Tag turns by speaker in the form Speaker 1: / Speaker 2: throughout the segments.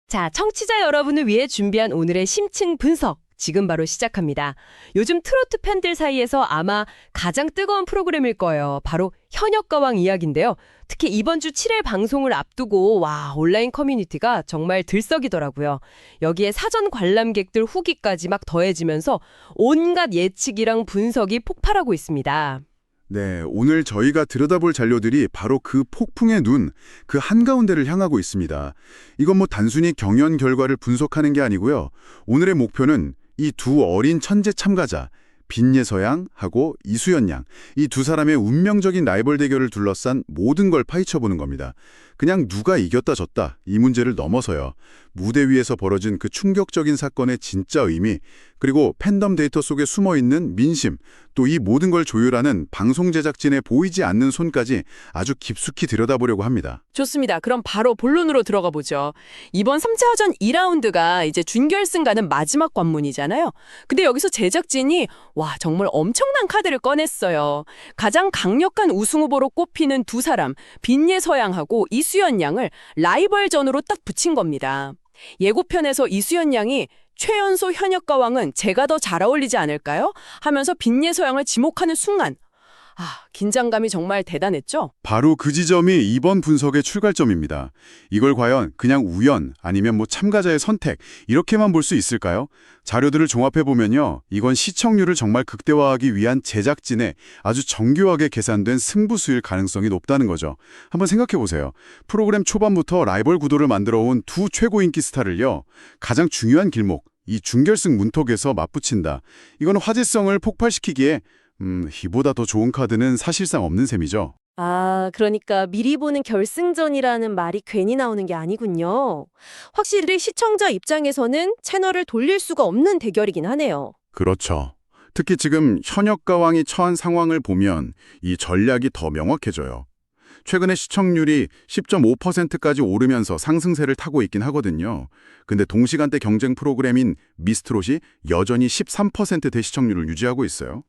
Speaker 1: 자, 청취자 여러분을 위해 준비한 오늘의 심층 분석. 지금 바로 시작합니다. 요즘 트로트 팬들 사이에서 아마 가장 뜨거운 프로그램일 거예요. 바로 현역가왕 이야기인데요. 특히 이번 주 7회 방송을 앞두고 온라인 커뮤니티가 정말 들썩이더라고요. 여기에 사전 관람객들 후기까지 막 더해지면서 온갖 예측이랑 분석이 폭발하고 있습니다.
Speaker 2: 네, 오늘 저희가 들여다볼 자료들이 바로 그 폭풍의 눈, 그 한가운데를 향하고 있습니다. 이건 뭐 단순히 경연 결과를 분석하는 게 아니고요. 오늘의 목표는 이 두 어린 천재 참가자, 빈예서양하고 이수연 양, 이 두 사람의 운명적인 라이벌 대결을 둘러싼 모든 걸 파헤쳐보는 겁니다. 그냥 누가 이겼다 졌다 이 문제를 넘어서요. 무대 위에서 벌어진 그 충격적인 사건의 진짜 의미, 그리고 팬덤 데이터 속에 숨어있는 민심, 또 이 모든 걸 조율하는 방송 제작진의 보이지 않는 손까지 아주 깊숙이 들여다보려고 합니다.
Speaker 1: 좋습니다. 그럼 바로 본론으로 들어가 보죠. 이번 3차전 2라운드가 이제 준결승 가는 마지막 관문이잖아요. 근데 여기서 제작진이 정말 엄청난 카드를 꺼냈어요. 가장 강력한 우승 후보로 꼽히는 두 사람, 빈예서양하고 이수연 양을 라이벌전으로 딱 붙인 겁니다. 예고편에서 이수연 양이 최연소 현역가왕은 제가 더 잘 어울리지 않을까요? 하면서 빈예서양을 지목하는 순간 긴장감이 정말 대단했죠?
Speaker 2: 바로 그 지점이 이번 분석의 출발점입니다. 이걸 과연 그냥 우연 아니면 참가자의 선택 이렇게만 볼 수 있을까요? 자료들을 종합해보면요. 이건 시청률을 정말 극대화하기 위한 제작진의 아주 정교하게 계산된 승부수일 가능성이 높다는 거죠. 한번 생각해보세요. 프로그램 초반부터 라이벌 구도를 만들어온 두 최고 인기 스타를요. 가장 중요한 길목, 이 준결승 문턱에서 맞붙인다. 이건 화제성을 폭발시키기에 이보다 더 좋은 카드는 사실상 없는 셈이죠.
Speaker 3: 그러니까 미리 보는 결승전이라는 말이 괜히 나오는 게 아니군요. 확실히 시청자 입장에서는 채널을 돌릴 수가 없는 대결이긴 하네요.
Speaker 2: 그렇죠. 특히 지금 현역가왕이 처한 상황을 보면 이 전략이 더 명확해져요. 최근에 시청률이 10.5%까지 오르면서 상승세를 타고 있긴 하거든요. 근데 동시간대 경쟁 프로그램인 미스트롯이 여전히 13%대 시청률을 유지하고 있어요.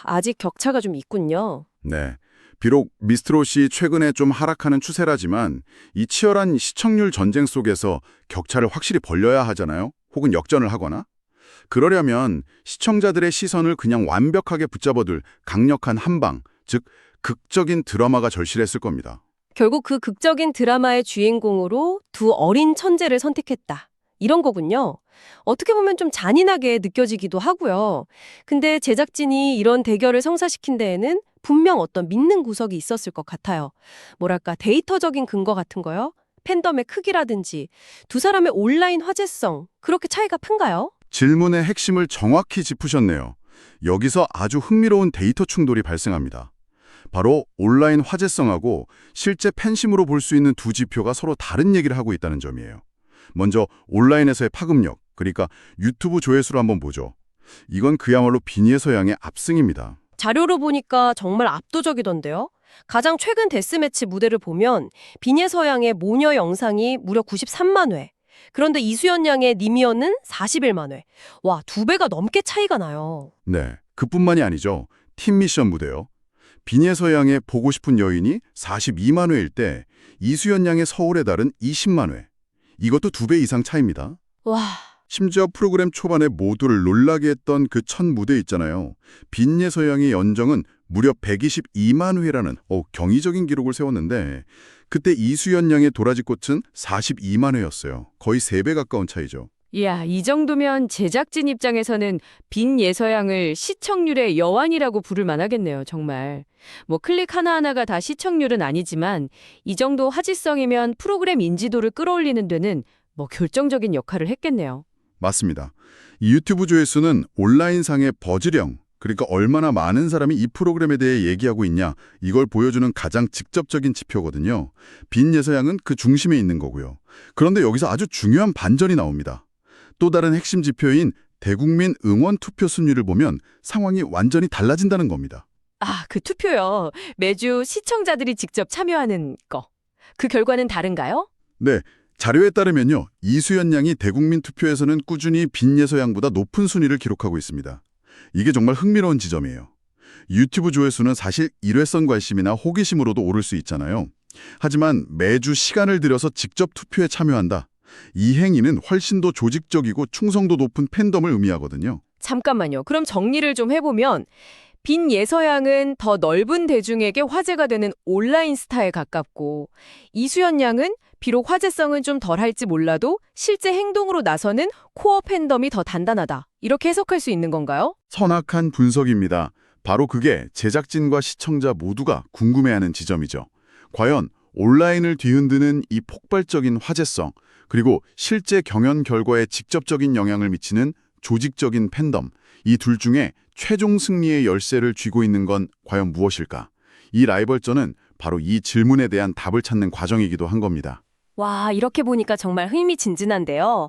Speaker 3: 아직 격차가 좀 있군요.
Speaker 2: 네. 비록 미스트롯이 최근에 좀 하락하는 추세라지만 이 치열한 시청률 전쟁 속에서 격차를 확실히 벌려야 하잖아요. 혹은 역전을 하거나. 그러려면 시청자들의 시선을 그냥 완벽하게 붙잡아둘 강력한 한방, 즉 극적인 드라마가 절실했을 겁니다.
Speaker 3: 결국 그 극적인 드라마의 주인공으로 두 어린 천재를 선택했다. 이런 거군요. 어떻게 보면 좀 잔인하게 느껴지기도 하고요. 근데 제작진이 이런 대결을 성사시킨 데에는 분명 어떤 믿는 구석이 있었을 것 같아요. 뭐랄까 데이터적인 근거 같은 거요? 팬덤의 크기라든지 두 사람의 온라인 화제성, 그렇게 차이가 큰가요?
Speaker 2: 질문의 핵심을 정확히 짚으셨네요. 여기서 아주 흥미로운 데이터 충돌이 발생합니다. 바로 온라인 화제성하고 실제 팬심으로 볼 수 있는 두 지표가 서로 다른 얘기를 하고 있다는 점이에요. 먼저 온라인에서의 파급력, 그러니까 유튜브 조회수를 한번 보죠. 이건 그야말로 빈예서양의 압승입니다.
Speaker 3: 자료로 보니까 정말 압도적이던데요. 가장 최근 데스매치 무대를 보면 빈예서양의 모녀 영상이 무려 93만 회. 그런데 이수연 양의 니미어는 41만 회. 두 배가 넘게 차이가 나요.
Speaker 2: 네, 그뿐만이 아니죠. 팀 미션 무대요. 빈예서양의 보고 싶은 여인이 42만 회일 때 이수연 양의 서울의 달은 20만 회. 이것도 2배 이상 차이입니다. 심지어 프로그램 초반에 모두를 놀라게 했던 그 첫 무대 있잖아요. 빈예서양의 연정은 무려 122만 회라는 경이적인 기록을 세웠는데 그때 이수연 양의 도라지꽃은 42만 회였어요. 거의 3배 가까운 차이죠.
Speaker 4: 이야, 이 정도면 제작진 입장에서는 빈예서양을 시청률의 여왕이라고 부를 만하겠네요, 정말. 클릭 하나하나가 다 시청률은 아니지만 이 정도 화제성이면 프로그램 인지도를 끌어올리는 데는 결정적인 역할을 했겠네요.
Speaker 2: 맞습니다. 이 유튜브 조회수는 온라인상의 버즈령, 그러니까 얼마나 많은 사람이 이 프로그램에 대해 얘기하고 있냐, 이걸 보여주는 가장 직접적인 지표거든요. 빈예서양은 그 중심에 있는 거고요. 그런데 여기서 아주 중요한 반전이 나옵니다. 또 다른 핵심 지표인 대국민 응원 투표 순위를 보면 상황이 완전히 달라진다는 겁니다.
Speaker 4: 그 투표요. 매주 시청자들이 직접 참여하는 거. 그 결과는 다른가요?
Speaker 2: 네, 자료에 따르면요. 이수연 양이 대국민 투표에서는 꾸준히 빈예서양보다 높은 순위를 기록하고 있습니다. 이게 정말 흥미로운 지점이에요. 유튜브 조회수는 사실 일회성 관심이나 호기심으로도 오를 수 있잖아요. 하지만 매주 시간을 들여서 직접 투표에 참여한다. 이 행위는 훨씬 더 조직적이고 충성도 높은 팬덤을 의미하거든요.
Speaker 4: 잠깐만요. 그럼 정리를 좀 해보면 빈 예서양은 더 넓은 대중에게 화제가 되는 온라인 스타에 가깝고 이수연 양은 비록 화제성은 좀 덜할지 몰라도 실제 행동으로 나서는 코어 팬덤이 더 단단하다. 이렇게 해석할 수 있는 건가요?
Speaker 2: 선악한 분석입니다. 바로 그게 제작진과 시청자 모두가 궁금해하는 지점이죠. 과연 온라인을 뒤흔드는 이 폭발적인 화제성, 그리고 실제 경연 결과에 직접적인 영향을 미치는 조직적인 팬덤, 이 둘 중에 최종 승리의 열쇠를 쥐고 있는 건 과연 무엇일까? 이 라이벌전은 바로 이 질문에 대한 답을 찾는 과정이기도 한 겁니다.
Speaker 3: 와, 이렇게 보니까 정말 흥미진진한데요.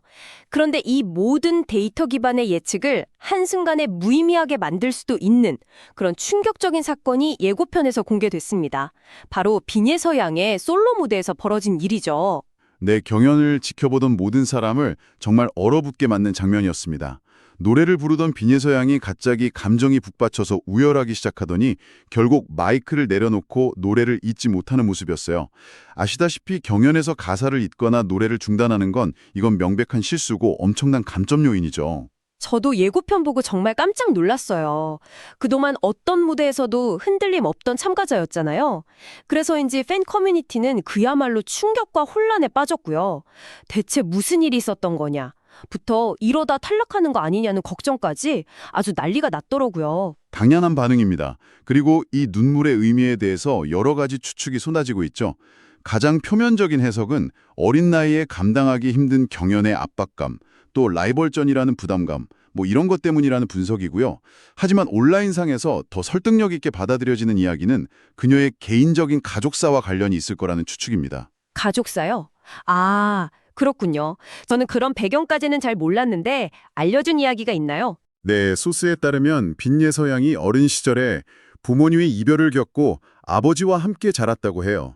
Speaker 3: 그런데 이 모든 데이터 기반의 예측을 한순간에 무의미하게 만들 수도 있는 그런 충격적인 사건이 예고편에서 공개됐습니다. 바로 빈예서 양의 솔로 무대에서 벌어진 일이죠.
Speaker 2: 내 경연을 지켜보던 모든 사람을 정말 얼어붙게 만든 장면이었습니다. 노래를 부르던 빈예서 양이 갑자기 감정이 북받쳐서 우열하기 시작하더니 결국 마이크를 내려놓고 노래를 잇지 못하는 모습이었어요. 아시다시피 경연에서 가사를 잇거나 노래를 중단하는 건 이건 명백한 실수고 엄청난 감점 요인이죠.
Speaker 3: 저도 예고편 보고 정말 깜짝 놀랐어요. 그동안 어떤 무대에서도 흔들림 없던 참가자였잖아요. 그래서인지 팬 커뮤니티는 그야말로 충격과 혼란에 빠졌고요. 대체 무슨 일이 있었던 거냐? 부터 이러다 탈락하는 거 아니냐는 걱정까지 아주 난리가 났더라고요.
Speaker 2: 당연한 반응입니다. 그리고 이 눈물의 의미에 대해서 여러 가지 추측이 쏟아지고 있죠. 가장 표면적인 해석은 어린 나이에 감당하기 힘든 경연의 압박감, 또 라이벌전이라는 부담감, 이런 것 때문이라는 분석이고요. 하지만 온라인상에서 더 설득력 있게 받아들여지는 이야기는 그녀의 개인적인 가족사와 관련이 있을 거라는 추측입니다.
Speaker 3: 가족사요? 아, 그렇군요. 저는 그런 배경까지는 잘 몰랐는데 알려준 이야기가 있나요?
Speaker 2: 네, 소스에 따르면 빈예서 양이 어린 시절에 부모님의 이별을 겪고 아버지와 함께 자랐다고 해요.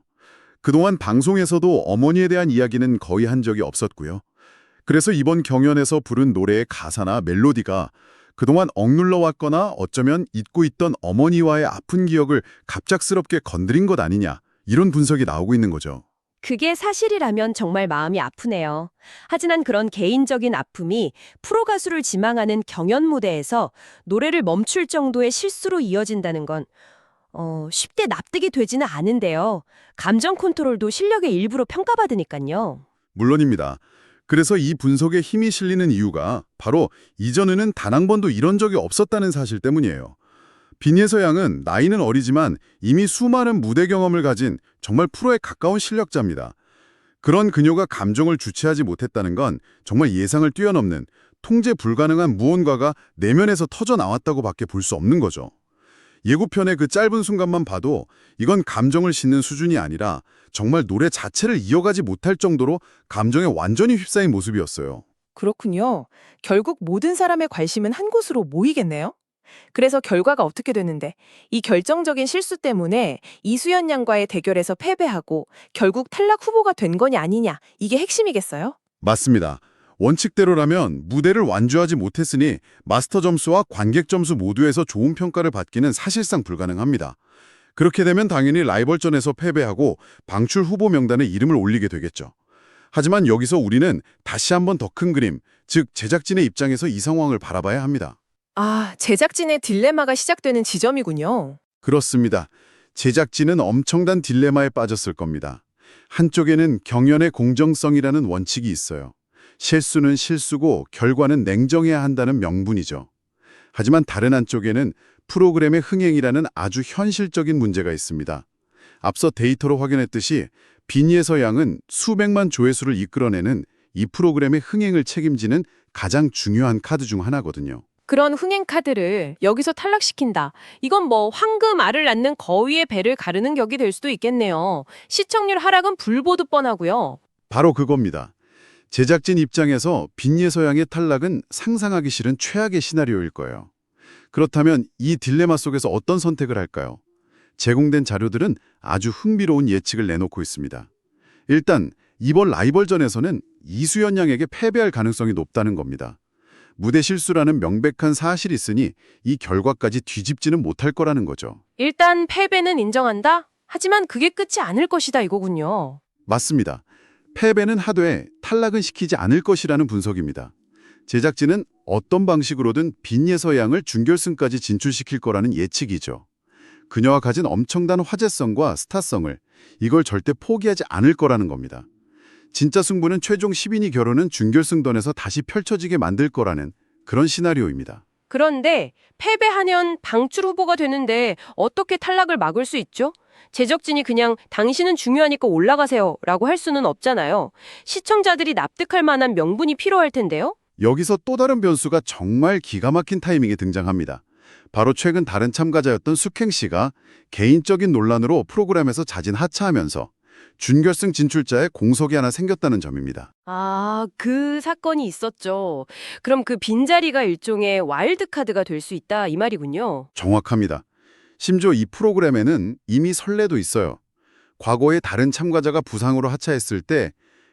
Speaker 2: 그동안 방송에서도 어머니에 대한 이야기는 거의 한 적이 없었고요. 그래서 이번 경연에서 부른 노래의 가사나 멜로디가 그동안 억눌러 왔거나 어쩌면 잊고 있던 어머니와의 아픈 기억을 갑작스럽게 건드린 것 아니냐, 이런 분석이 나오고 있는 거죠.
Speaker 3: 그게 사실이라면 정말 마음이 아프네요. 하지만 그런 개인적인 아픔이 프로 가수를 지망하는 경연 무대에서 노래를 멈출 정도의 실수로 이어진다는 건 쉽게 납득이 되지는 않은데요. 감정 컨트롤도 실력의 일부로 평가받으니까요.
Speaker 2: 물론입니다. 그래서 이 분석에 힘이 실리는 이유가 바로 이전에는 단 한 번도 이런 적이 없었다는 사실 때문이에요. 빈예서 양은 나이는 어리지만 이미 수많은 무대 경험을 가진 정말 프로에 가까운 실력자입니다. 그런 그녀가 감정을 주체하지 못했다는 건 정말 예상을 뛰어넘는 통제 불가능한 무언가가 내면에서 터져 나왔다고밖에 볼 수 없는 거죠. 예고편의 그 짧은 순간만 봐도 이건 감정을 싣는 수준이 아니라 정말 노래 자체를 이어가지 못할 정도로 감정에 완전히 휩싸인 모습이었어요.
Speaker 5: 그렇군요. 결국 모든 사람의 관심은 한 곳으로 모이겠네요. 그래서 결과가 어떻게 되는데 이 결정적인 실수 때문에 이수연 양과의 대결에서 패배하고 결국 탈락 후보가 된 거냐 아니냐, 이게 핵심이겠어요?
Speaker 2: 맞습니다. 원칙대로라면 무대를 완주하지 못했으니 마스터 점수와 관객 점수 모두에서 좋은 평가를 받기는 사실상 불가능합니다. 그렇게 되면 당연히 라이벌전에서 패배하고 방출 후보 명단에 이름을 올리게 되겠죠. 하지만 여기서 우리는 다시 한번 더 큰 그림, 즉 제작진의 입장에서 이 상황을 바라봐야 합니다.
Speaker 5: 아, 제작진의 딜레마가 시작되는 지점이군요.
Speaker 2: 그렇습니다. 제작진은 엄청난 딜레마에 빠졌을 겁니다. 한쪽에는 경연의 공정성이라는 원칙이 있어요. 실수는 실수고 결과는 냉정해야 한다는 명분이죠. 하지만 다른 한쪽에는 프로그램의 흥행이라는 아주 현실적인 문제가 있습니다. 앞서 데이터로 확인했듯이 빈예서 양은 수백만 조회수를 이끌어내는 이 프로그램의 흥행을 책임지는 가장 중요한 카드 중 하나거든요.
Speaker 5: 그런 흥행 카드를 여기서 탈락시킨다. 이건 황금 알을 낳는 거위의 배를 가르는 격이 될 수도 있겠네요. 시청률 하락은 불보듯 뻔하고요.
Speaker 2: 바로 그겁니다. 제작진 입장에서 빈예서 양의 탈락은 상상하기 싫은 최악의 시나리오일 거예요. 그렇다면 이 딜레마 속에서 어떤 선택을 할까요? 제공된 자료들은 아주 흥미로운 예측을 내놓고 있습니다. 일단 이번 라이벌전에서는 이수연 양에게 패배할 가능성이 높다는 겁니다. 무대 실수라는 명백한 사실이 있으니 이 결과까지 뒤집지는 못할 거라는 거죠.
Speaker 5: 일단 패배는 인정한다? 하지만 그게 끝이 아닐 것이다 이거군요.
Speaker 2: 맞습니다. 패배는 하되 탈락은 시키지 않을 것이라는 분석입니다. 제작진은 어떤 방식으로든 빈예서양을 준결승까지 진출시킬 거라는 예측이죠. 그녀가 가진 엄청난 화제성과 스타성을 이걸 절대 포기하지 않을 거라는 겁니다. 진짜 승부는 최종 10인이 겨루는 준결승전에서 다시 펼쳐지게 만들 거라는 그런 시나리오입니다.
Speaker 3: 그런데 패배하면 방출 후보가 되는데 어떻게 탈락을 막을 수 있죠? 제작진이 그냥 당신은 중요하니까 올라가세요 라고 할 수는 없잖아요. 시청자들이 납득할 만한 명분이 필요할 텐데요.
Speaker 2: 여기서 또 다른 변수가 정말 기가 막힌 타이밍에 등장합니다. 바로 최근 다른 참가자였던 숙행 씨가 개인적인 논란으로 프로그램에서 자진 하차하면서 준결승 진출자의 공석이 하나 생겼다는 점입니다.
Speaker 3: 아, 그 사건이 있었죠. 그럼 그 빈자리가 일종의 와일드카드가 될 수 있다 이 말이군요.
Speaker 2: 정확합니다. 심지어 이 프로그램에는 이미 선례도 있어요. 과거에 다른 참가자가 부상으로 하차했을 때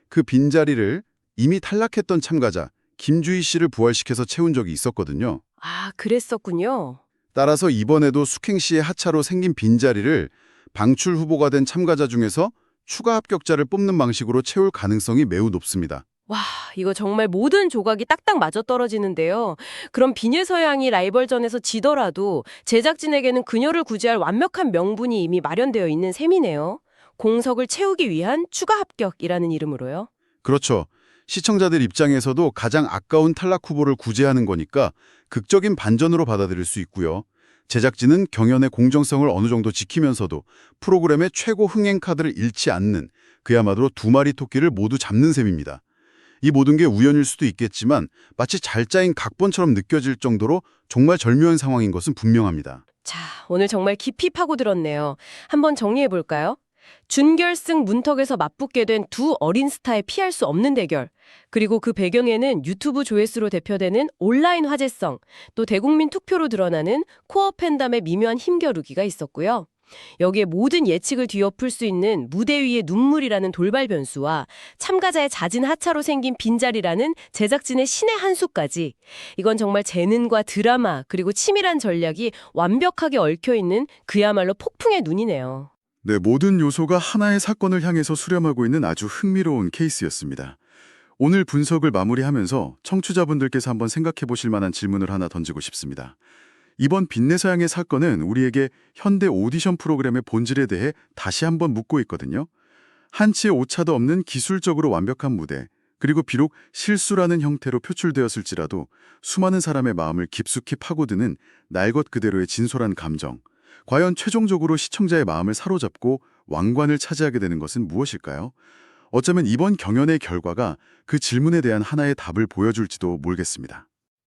Speaker 2: 그 빈자리를 이미 탈락했던 참가자 김주희 씨를 부활시켜서 채운 적이 있었거든요.
Speaker 3: 아, 그랬었군요.
Speaker 2: 따라서 이번에도 숙행 씨의 하차로 생긴 빈자리를 방출 후보가 된 참가자 중에서 추가 합격자를 뽑는 방식으로 채울 가능성이 매우 높습니다.
Speaker 3: 와, 이거 정말 모든 조각이 딱딱 맞아떨어지는데요. 그럼 빈예서양이 라이벌전에서 지더라도 제작진에게는 그녀를 구제할 완벽한 명분이 이미 마련되어 있는 셈이네요. 공석을 채우기 위한 추가 합격이라는 이름으로요.
Speaker 2: 그렇죠. 시청자들 입장에서도 가장 아까운 탈락 후보를 구제하는 거니까 극적인 반전으로 받아들일 수 있고요. 제작진은 경연의 공정성을 어느 정도 지키면서도 프로그램의 최고 흥행 카드를 잃지 않는 그야말로 두 마리 토끼를 모두 잡는 셈입니다. 이 모든 게 우연일 수도 있겠지만 마치 잘 짜인 각본처럼 느껴질 정도로 정말 절묘한 상황인 것은 분명합니다.
Speaker 3: 자, 오늘 정말 깊이 파고들었네요. 한번 정리해 볼까요? 준결승 문턱에서 맞붙게 된 두 어린 스타의 피할 수 없는 대결, 그리고 그 배경에는 유튜브 조회수로 대표되는 온라인 화제성, 또 대국민 투표로 드러나는 코어 팬덤의 미묘한 힘겨루기가 있었고요. 여기에 모든 예측을 뒤엎을 수 있는 무대 위의 눈물이라는 돌발 변수와 참가자의 잦은 하차로 생긴 빈자리라는 제작진의 신의 한 수까지, 이건 정말 재능과 드라마 그리고 치밀한 전략이 완벽하게 얽혀있는 그야말로 폭풍의 눈이네요.
Speaker 2: 네, 모든 요소가 하나의 사건을 향해서 수렴하고 있는 아주 흥미로운 케이스였습니다. 오늘 분석을 마무리하면서 청취자분들께서 한번 생각해 보실 만한 질문을 하나 던지고 싶습니다. 이번 빈내서양의 사건은 우리에게 현대 오디션 프로그램의 본질에 대해 다시 한번 묻고 있거든요. 한치의 오차도 없는 기술적으로 완벽한 무대, 그리고 비록 실수라는 형태로 표출되었을지라도 수많은 사람의 마음을 깊숙이 파고드는 날 것 그대로의 진솔한 감정, 과연 최종적으로 시청자의 마음을 사로잡고 왕관을 차지하게 되는 것은 무엇일까요? 어쩌면 이번 경연의 결과가 그 질문에 대한 하나의 답을 보여줄지도 모르겠습니다.